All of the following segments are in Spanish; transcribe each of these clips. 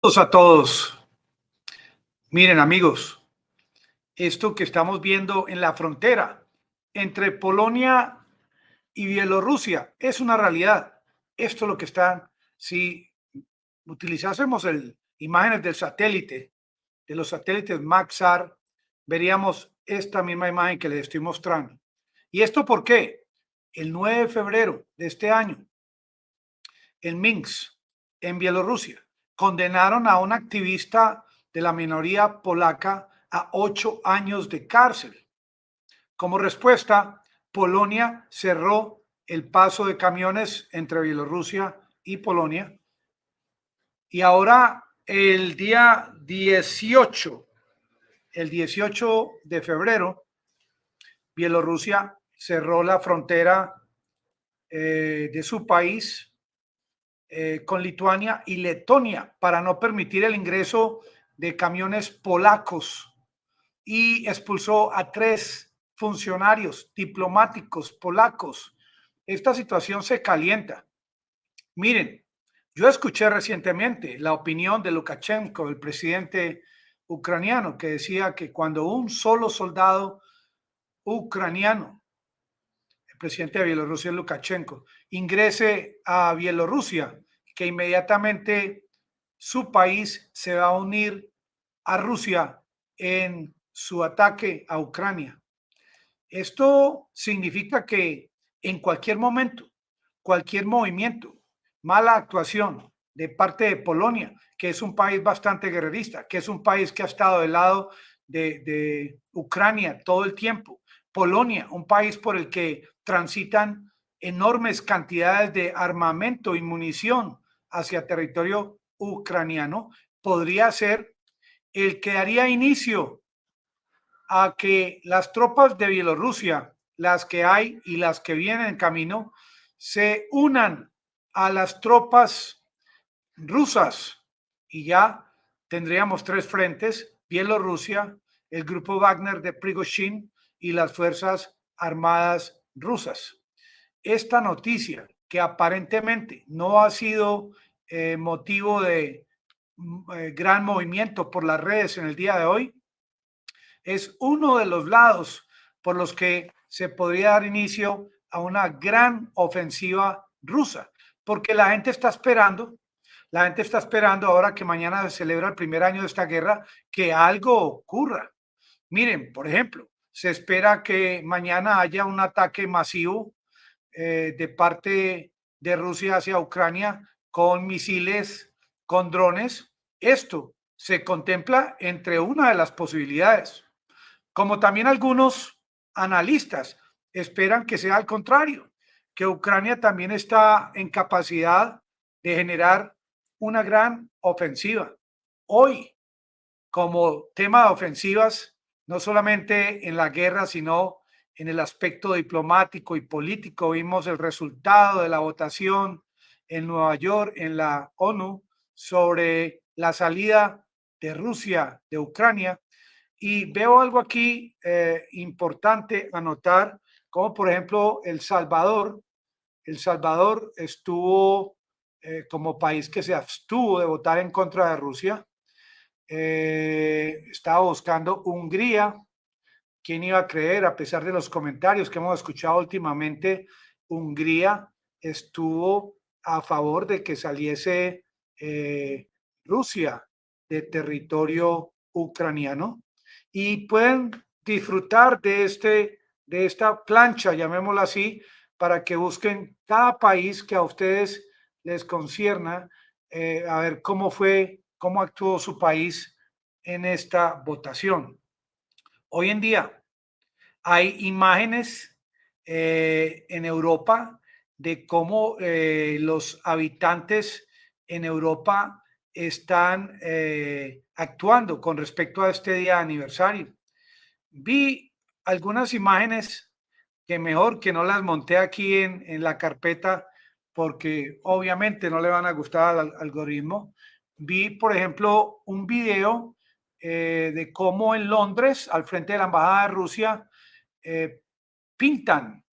Saludos a todos. Miren, amigos, esto que estamos viendo en la frontera entre Polonia y Bielorrusia es una realidad. Esto es lo que está, si utilizásemos imágenes del satélite, de los satélites Maxar, veríamos esta misma imagen que les estoy mostrando. ¿Y esto por qué? El 9 de febrero de este año, en Minsk, en Bielorrusia, condenaron a un activista de la minoría polaca a 8 años de cárcel. Como respuesta, Polonia cerró el paso de camiones entre Bielorrusia y Polonia. Y ahora el 18 de febrero, Bielorrusia cerró la frontera de su país con Lituania y Letonia para no permitir el ingreso de camiones polacos y expulsó a 3 funcionarios diplomáticos polacos. Esta situación se calienta. Miren, yo escuché recientemente la opinión de Lukashenko, el presidente ucraniano, que decía que cuando un solo soldado ucraniano, el presidente de Bielorrusia, Lukashenko, ingrese a Bielorrusia, que inmediatamente su país se va a unir a Rusia en su ataque a Ucrania. Esto significa que en cualquier momento, cualquier movimiento, mala actuación de parte de Polonia, que es un país bastante guerrerista, que es un país que ha estado del lado de Ucrania todo el tiempo. Polonia, un país por el que transitan enormes cantidades de armamento y munición hacia territorio ucraniano, podría ser el que daría inicio a que las tropas de Bielorrusia, las que hay y las que vienen en camino, se unan a las tropas rusas y ya tendríamos 3 frentes: Bielorrusia, el grupo Wagner de Prigozhin y las Fuerzas Armadas rusas. Esta noticia, que aparentemente no ha sido motivo de gran movimiento por las redes en el día de hoy, es uno de los lados por los que se podría dar inicio a una gran ofensiva rusa, porque la gente está esperando ahora que mañana se celebra el primer año de esta guerra, que algo ocurra. Miren, por ejemplo, se espera que mañana haya un ataque masivo de parte de Rusia hacia Ucrania con misiles, con drones. Esto se contempla entre una de las posibilidades, como también algunos analistas esperan que sea al contrario, que Ucrania también está en capacidad de generar una gran ofensiva. Hoy, como tema de ofensivas, no solamente en la guerra, sino en el aspecto diplomático y político, vimos el resultado de la votación en Nueva York, en la ONU, sobre la salida de Rusia de Ucrania. Y veo algo aquí importante anotar, como por ejemplo El Salvador. El Salvador estuvo como país que se abstuvo de votar en contra de Rusia. Estaba buscando Hungría. ¿Quién iba a creer? A pesar de los comentarios que hemos escuchado últimamente, Hungría estuvo a favor de que saliese Rusia de territorio ucraniano, y pueden disfrutar de esta plancha, llamémosla así, para que busquen cada país que a ustedes les concierna, a ver cómo actuó su país en esta votación. Hoy en día hay imágenes en Europa de cómo los habitantes en Europa están actuando con respecto a este día de aniversario. Vi algunas imágenes que mejor que no las monté aquí en la carpeta, porque obviamente no le van a gustar al algoritmo. Vi, por ejemplo, un video de cómo en Londres, al frente de la Embajada de Rusia, eh, pintan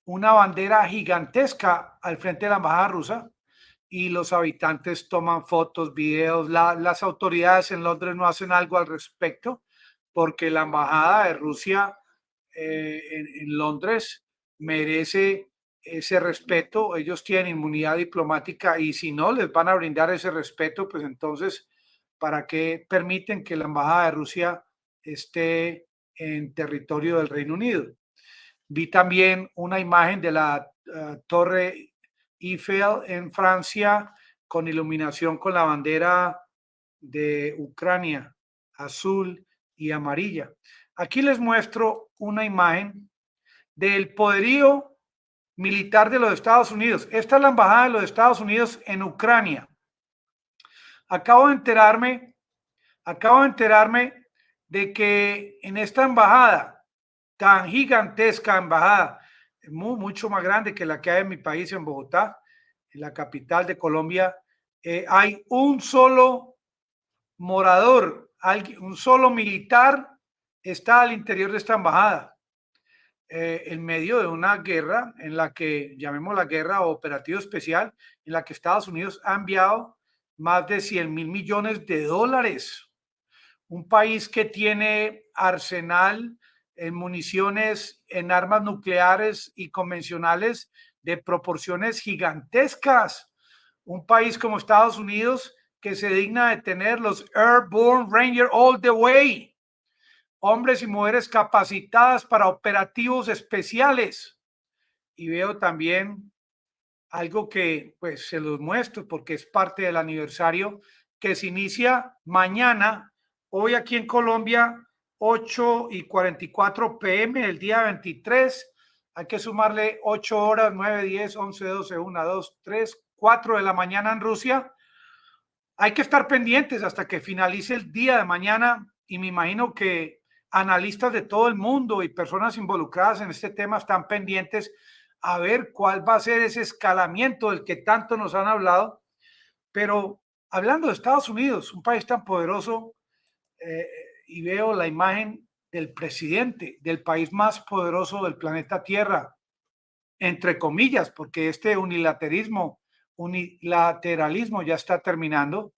una bandera gigantesca al frente de la Embajada rusa, y los habitantes toman fotos, videos. Las autoridades en Londres no hacen algo al respecto porque la embajada de Rusia en Londres merece ese respeto. Ellos tienen inmunidad diplomática y si no les van a brindar ese respeto, pues entonces, ¿para qué permiten que la embajada de Rusia esté en territorio del Reino Unido? Vi también una imagen de la Torre Eiffel en Francia con iluminación con la bandera de Ucrania, azul y amarilla. Aquí les muestro una imagen del poderío militar de los Estados Unidos. Esta es la embajada de los Estados Unidos en Ucrania. Acabo de enterarme de que en esta embajada, tan gigantesca embajada, mucho más grande que la que hay en mi país, en Bogotá, en la capital de Colombia, hay un solo morador, un solo militar está al interior de esta embajada, en medio de una guerra en la que, llamémosla guerra o operativo especial, en la que Estados Unidos ha enviado más de 100.000 millones de dólares. Un país que tiene arsenal en municiones, en armas nucleares y convencionales de proporciones gigantescas. Un país como Estados Unidos que se digna de tener los Airborne Ranger all the way, hombres y mujeres capacitadas para operativos especiales. Y veo también algo que pues se los muestro porque es parte del aniversario que se inicia mañana, hoy aquí en Colombia, 8:44 p.m. el día 23. Hay que sumarle 8 horas, 9, 10, 11, 12, 1, 2, 3, 4 de la mañana en Rusia. Hay que estar pendientes hasta que finalice el día de mañana y me imagino que analistas de todo el mundo y personas involucradas en este tema están pendientes a ver cuál va a ser ese escalamiento del que tanto nos han hablado. Pero hablando de Estados Unidos, un país tan poderoso, y veo la imagen del presidente del país más poderoso del planeta Tierra, entre comillas, porque este unilateralismo ya está terminando.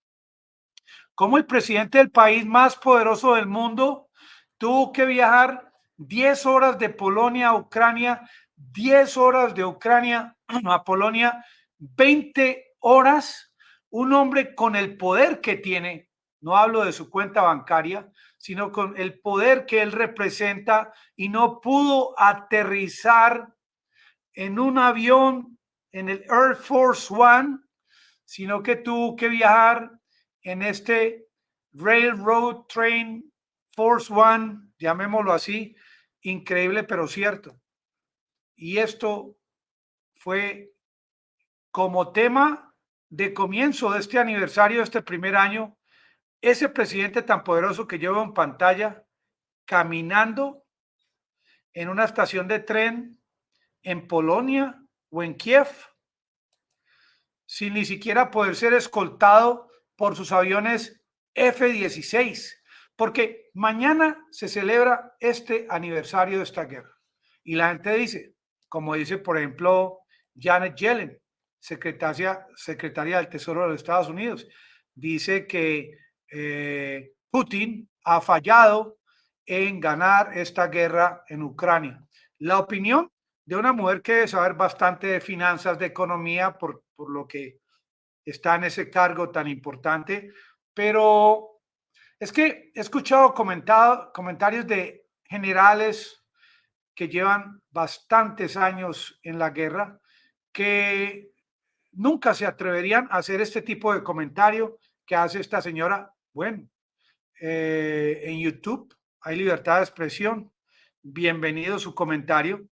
Como el presidente del país más poderoso del mundo tuvo que viajar 10 horas de Polonia a Ucrania, 10 horas de Ucrania a Polonia, 20 horas, un hombre con el poder que tiene, no hablo de su cuenta bancaria, sino con el poder que él representa y no pudo aterrizar en un avión en el Air Force One, sino que tuvo que viajar en este Railroad Train Force One, llamémoslo así, increíble pero cierto. Y esto fue como tema de comienzo de este aniversario, de este primer año, ese presidente tan poderoso que llevo en pantalla, caminando en una estación de tren en Polonia o en Kiev, sin ni siquiera poder ser escoltado por sus aviones F-16, porque mañana se celebra este aniversario de esta guerra. Y la gente dice, como dice, por ejemplo, Janet Yellen, secretaria del Tesoro de los Estados Unidos, dice que Putin ha fallado en ganar esta guerra en Ucrania. La opinión de una mujer que debe saber bastante de finanzas, de economía, por lo que está en ese cargo tan importante, pero es que he escuchado comentarios de generales que llevan bastantes años en la guerra, que nunca se atreverían a hacer este tipo de comentario que hace esta señora. Bueno, en YouTube hay libertad de expresión, bienvenido su comentario,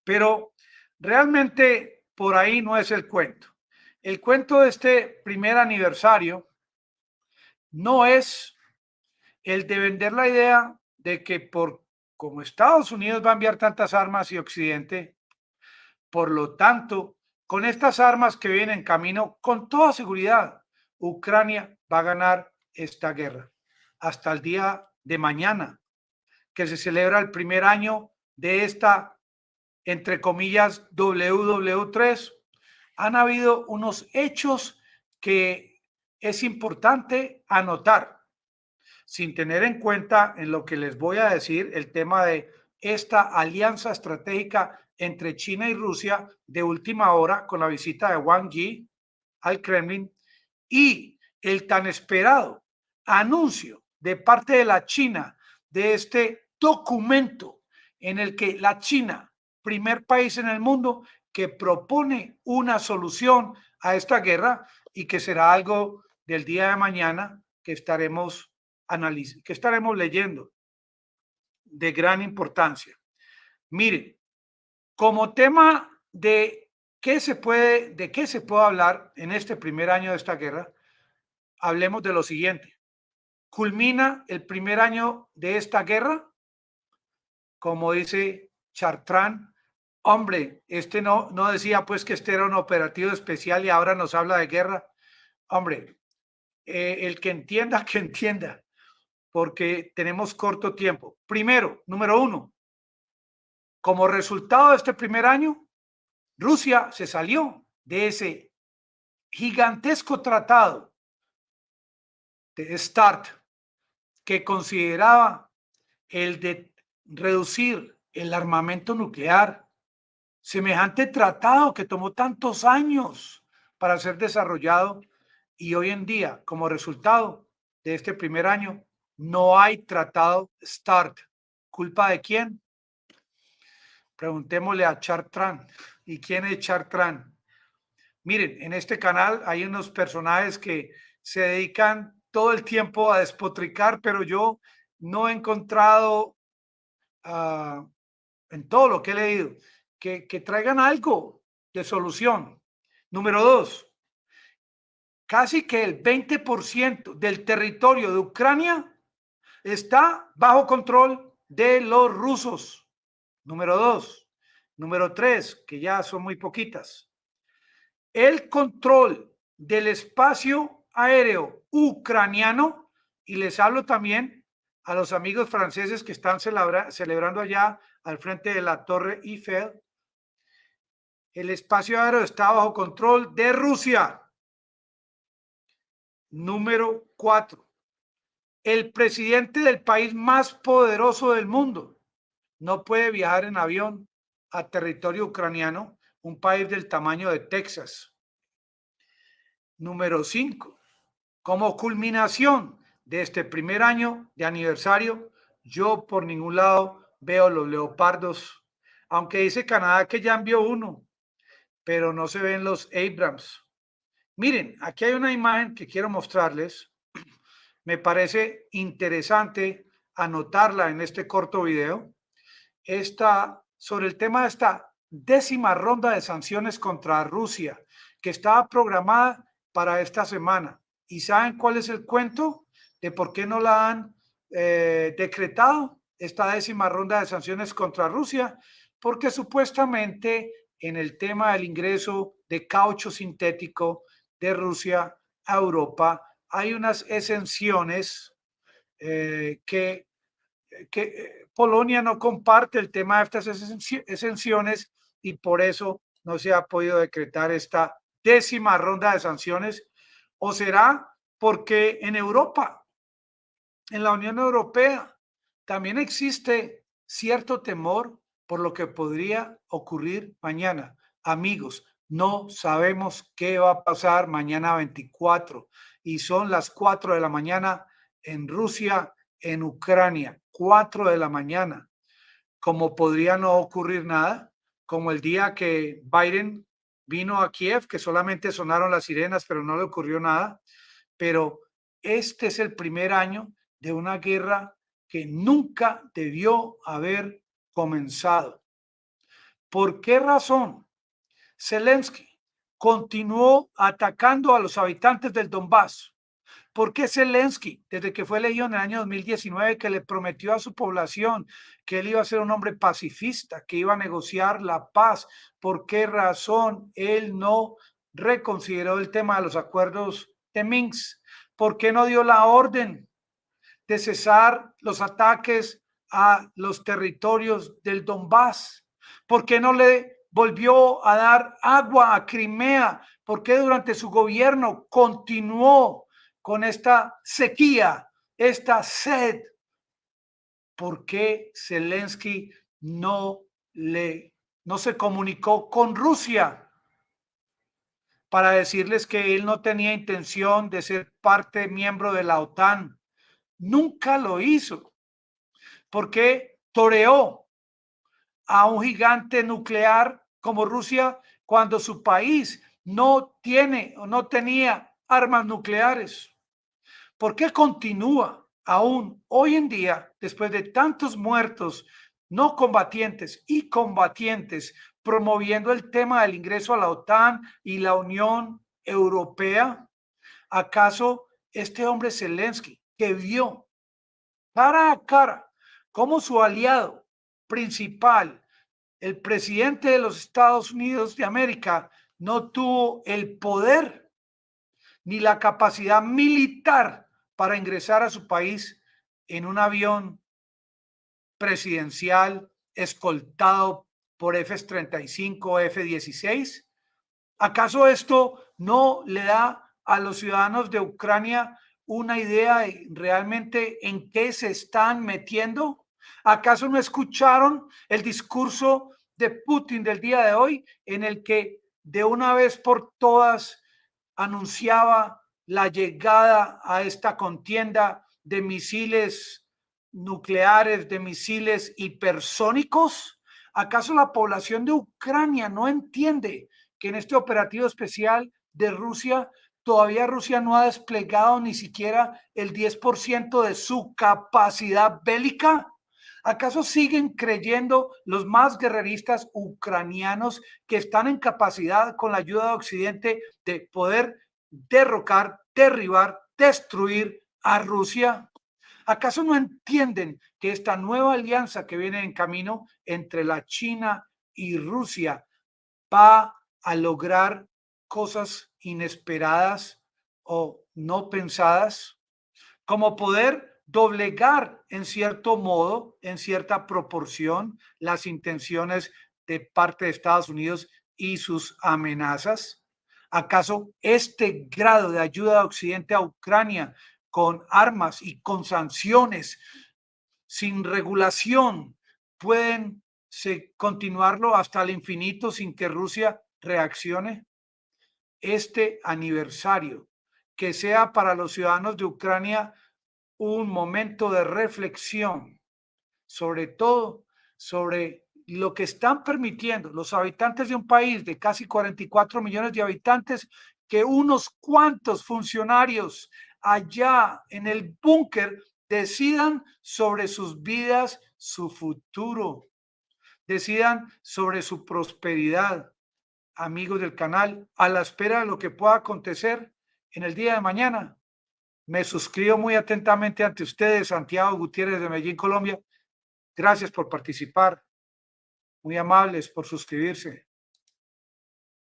pero realmente por ahí no es el cuento. El cuento de este primer aniversario no es el de vender la idea de que como Estados Unidos va a enviar tantas armas y Occidente, por lo tanto, con estas armas que vienen en camino, con toda seguridad, Ucrania va a ganar esta guerra. Hasta el día de mañana, que se celebra el primer año de esta, entre comillas, WW3, han habido unos hechos que es importante anotar, sin tener en cuenta en lo que les voy a decir el tema de esta alianza estratégica entre China y Rusia de última hora con la visita de Wang Yi al Kremlin y el tan esperado anuncio de parte de la China de este documento en el que la China, primer país en el mundo que propone una solución a esta guerra y que será algo del día de mañana que estaremos leyendo de gran importancia. Miren, como tema de qué se puede hablar en este primer año de esta guerra, hablemos de lo siguiente. Culmina el primer año de esta guerra, como dice Chartrand. Hombre, no decía pues que este era un operativo especial y ahora nos habla de guerra. Hombre, el que entienda, que entienda, porque tenemos corto tiempo. Primero, número uno, como resultado de este primer año, Rusia se salió de ese gigantesco tratado de START que consideraba el de reducir el armamento nuclear. Semejante tratado que tomó tantos años para ser desarrollado y hoy en día, como resultado de este primer año, no hay tratado START. ¿Culpa de quién? Preguntémosle a Chartrand. ¿Y quién es Chartrand? Miren, en este canal hay unos personajes que se dedican todo el tiempo a despotricar, pero yo no he encontrado en todo lo que he leído que traigan algo de solución. Número dos, casi que el 20% del territorio de Ucrania está bajo control de los rusos. Número dos. Número tres, que ya son muy poquitas. El control del espacio aéreo ucraniano, y les hablo también a los amigos franceses que están celebrando allá al frente de la Torre Eiffel. El espacio aéreo está bajo control de Rusia. Número 4. El presidente del país más poderoso del mundo no puede viajar en avión a territorio ucraniano, un país del tamaño de Texas. Número 5. Como culminación de este primer año de aniversario, yo por ningún lado veo los leopardos, aunque dice Canadá que ya envió uno, pero no se ven los Abrams. Miren, aquí hay una imagen que quiero mostrarles. Me parece interesante anotarla en este corto video. Está sobre el tema de esta 10ª ronda de sanciones contra Rusia, que estaba programada para esta semana. ¿Y saben cuál es el cuento de por qué no la han decretado, esta 10ª ronda de sanciones contra Rusia? Porque supuestamente en el tema del ingreso de caucho sintético de Rusia a Europa hay unas exenciones que Polonia no comparte el tema de estas exenciones y por eso no se ha podido decretar esta 10ª ronda de sanciones. ¿O será porque en Europa, en la Unión Europea, también existe cierto temor por lo que podría ocurrir mañana? Amigos, no sabemos qué va a pasar mañana 24 y son las 4 de la mañana en Rusia, en Ucrania, 4 de la mañana. Como podría no ocurrir nada, como el día que Biden vino a Kiev, que solamente sonaron las sirenas, pero no le ocurrió nada. Pero este es el primer año de una guerra que nunca debió haber comenzado. ¿Por qué razón Zelensky continuó atacando a los habitantes del Donbass? ¿Por qué Zelensky, desde que fue elegido en el año 2019, que le prometió a su población que él iba a ser un hombre pacifista, que iba a negociar la paz, por qué razón él no reconsideró el tema de los acuerdos de Minsk? ¿Por qué no dio la orden de cesar los ataques a los territorios del Donbass? ¿Por qué no le volvió a dar agua a Crimea? ¿Por qué durante su gobierno continuó con esta sequía, esta sed? ¿Por qué Zelensky no se comunicó con Rusia para decirles que él no tenía intención de ser miembro de la OTAN? Nunca lo hizo. ¿Por qué toreó a un gigante nuclear como Rusia cuando su país no tiene o no tenía armas nucleares? ¿Por qué continúa aún hoy en día, después de tantos muertos no combatientes y combatientes, promoviendo el tema del ingreso a la OTAN y la Unión Europea? ¿Acaso este hombre Zelensky, que vio cara a cara cómo su aliado principal, el presidente de los Estados Unidos de América, no tuvo el poder ni la capacidad militar para ingresar a su país en un avión presidencial escoltado por F-35, F-16? ¿Acaso esto no le da a los ciudadanos de Ucrania una idea de realmente en qué se están metiendo? ¿Acaso no escucharon el discurso de Putin del día de hoy, en el que de una vez por todas anunciaba la llegada a esta contienda de misiles nucleares, de misiles hipersónicos? ¿Acaso la población de Ucrania no entiende que en este operativo especial de Rusia, todavía Rusia no ha desplegado ni siquiera el 10% de su capacidad bélica? ¿Acaso siguen creyendo los más guerreristas ucranianos que están en capacidad, con la ayuda de Occidente, de poder derrocar, derribar, destruir a Rusia? ¿Acaso no entienden que esta nueva alianza que viene en camino entre la China y Rusia va a lograr cosas inesperadas o no pensadas, como poder doblegar en cierto modo, en cierta proporción, las intenciones de parte de Estados Unidos y sus amenazas? ¿Acaso este grado de ayuda de Occidente a Ucrania con armas y con sanciones sin regulación pueden continuarlo hasta el infinito sin que Rusia reaccione? Este aniversario, que sea para los ciudadanos de Ucrania un momento de reflexión, sobre todo sobre lo que están permitiendo los habitantes de un país de casi 44 millones de habitantes, que unos cuantos funcionarios allá en el búnker decidan sobre sus vidas, su futuro, decidan sobre su prosperidad. Amigos del canal, a la espera de lo que pueda acontecer en el día de mañana. Me suscribo muy atentamente ante ustedes, Santiago Gutiérrez de Medellín, Colombia. Gracias por participar. Muy amables por suscribirse.